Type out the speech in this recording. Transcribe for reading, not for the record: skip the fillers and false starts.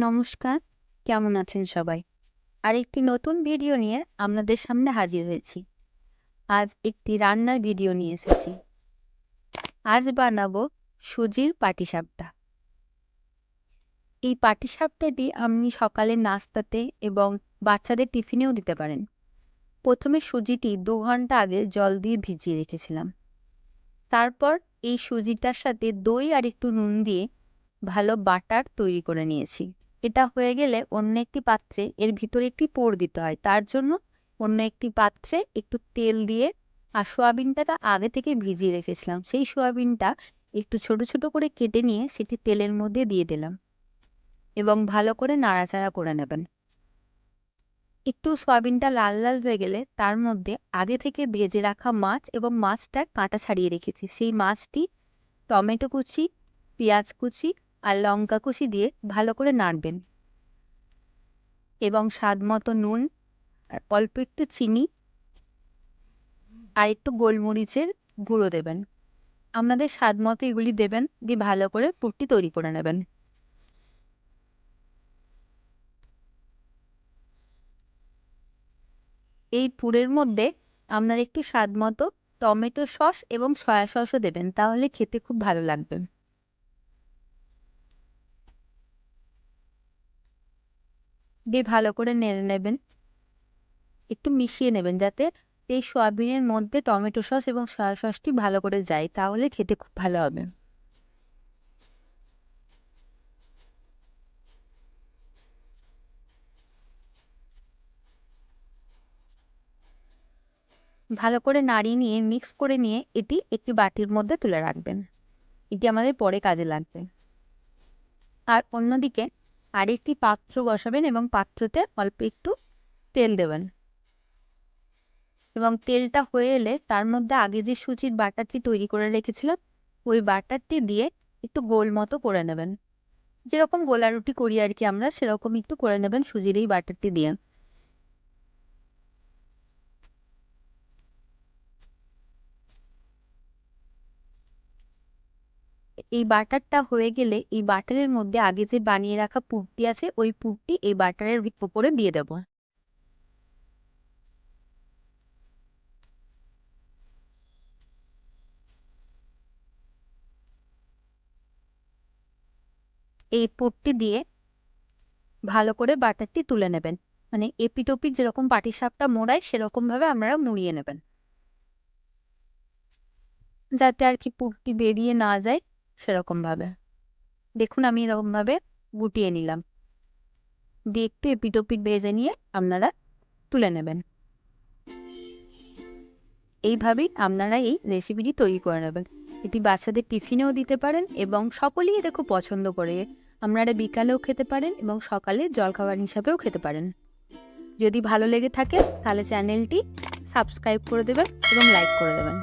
নমস্কার, কেমন আছেন সবাই? আরেকটি নতুন ভিডিও নিয়ে আপনাদের সামনে হাজির হয়েছি। আজ একটি রান্নার ভিডিও নিয়ে এসেছি। আজ বানাবো সুজির পাটিসাপটা। এই পাটিসাপটাটি আপনি সকালের নাস্তাতে এবং বাচ্চাদের টিফিনেও দিতে পারেন। প্রথমে সুজিটি 2 ঘন্টা আগে জল দিয়ে ভিজিয়ে রেখেছিলাম। তারপর এই সুজিটার সাথে দই আর একটু নুন দিয়ে ভালো বাটার তৈরি করে নিয়েছি। এটা হয়ে গেলে অন্য একটি পাত্রে এর ভিতরে একটি পুর দিতে হয়। তার জন্য অন্য একটি পাত্রে একটু তেল দিয়ে আর সোয়াবিনটাকে আগে থেকে ভিজিয়ে রেখেছিলাম, সেই সোয়াবিনটা একটু ছোট ছোট করে কেটে নিয়ে সেটি তেলের মধ্যে দিয়ে দিলাম এবং ভালো করে নাড়াচাড়া করে নেবেন। একটু সয়াবিনটা লাল লাল হয়ে গেলে তার মধ্যে আগে থেকে ভেজে রাখা মাছ এবং মাছটা কাঁটা ছাড়িয়ে রেখেছি সেই মাছটি টমেটো কুচি, পেঁয়াজ কুচি আর লঙ্কা কুচি দিয়ে ভালো করে নাড়বেন এবং স্বাদ মতো নুন আর অল্প একটু চিনি আর একটু গোলমরিচের গুঁড়ো দেবেন। আপনাদের স্বাদ মতো এগুলি দেবেন, দিয়ে ভালো করে পুরটি তৈরি করে নেবেন। এই পুরের মধ্যে আপনার একটু স্বাদ মতো টমেটো সস এবং সয়া সসও দেবেন, তাহলে খেতে খুব ভালো লাগবে। দিয়ে ভালো করে নেড়ে নেবেন, একটু মিশিয়ে নেবেন যাতে এই সয়াবিনের মধ্যে টমেটো সস এবং সয়া সসটি ভালো করে যায়, তাহলে খেতে খুব ভালো হবে। ভালো করে নাড়িয়ে নিয়ে মিক্স করে নিয়ে এটি একটি বাটির মধ্যে তুলে রাখবেন। এটি আমাদের পরে কাজে লাগবে। আর অন্যদিকে আরেকটি পাত্র বসাবেন এবং পাত্রতে অল্প একটু তেল দেবেন এবং তেলটা হয়ে এলে তার মধ্যে আগে যে সুজির বাটারটি তৈরি করে রেখেছিলাম ওই বাটারটি দিয়ে একটু গোল মতো করে নেবেন, যেরকম গোলা রুটি করি আর কি আমরা, সেরকম একটু করে নেবেন সুজির এই বাটারটি দিয়ে। এই বাটারটা হয়ে গেলে এই বাটারের মধ্যে আগে যে বানিয়ে রাখা পুরটি আছে ওই পুরটি এই বাটারের উপরে দিয়ে দেবো। এই পুরটি দিয়ে ভালো করে বাটারটি তুলে নেবেন, মানে এপিটোপিট যেরকম পাটিসাপটা মোড়ায় সেরকম ভাবে আপনারা মুড়িয়ে নেবেন, যাতে আর কি পুরটি বেরিয়ে না যায় সেরকম ভাবে। দেখুন আমি এরকম ভাবে গুটিয়ে নিলাম, দিয়ে একটু এপিটোপিট ভেজে নিয়ে আপনারা তুলে নেবেন। এইভাবেই আপনারা এই রেসিপিটি তৈরি করে নেবেন। এটি বাচ্চাদের টিফিনেও দিতে পারেন এবং সকলেই এটা খুব পছন্দ করে। আপনারা বিকালেও খেতে পারেন এবং সকালে জলখাবার হিসাবেও খেতে পারেন। যদি ভালো লেগে থাকে তাহলে চ্যানেলটি সাবস্ক্রাইব করে দেবেন এবং লাইক করে দেবেন।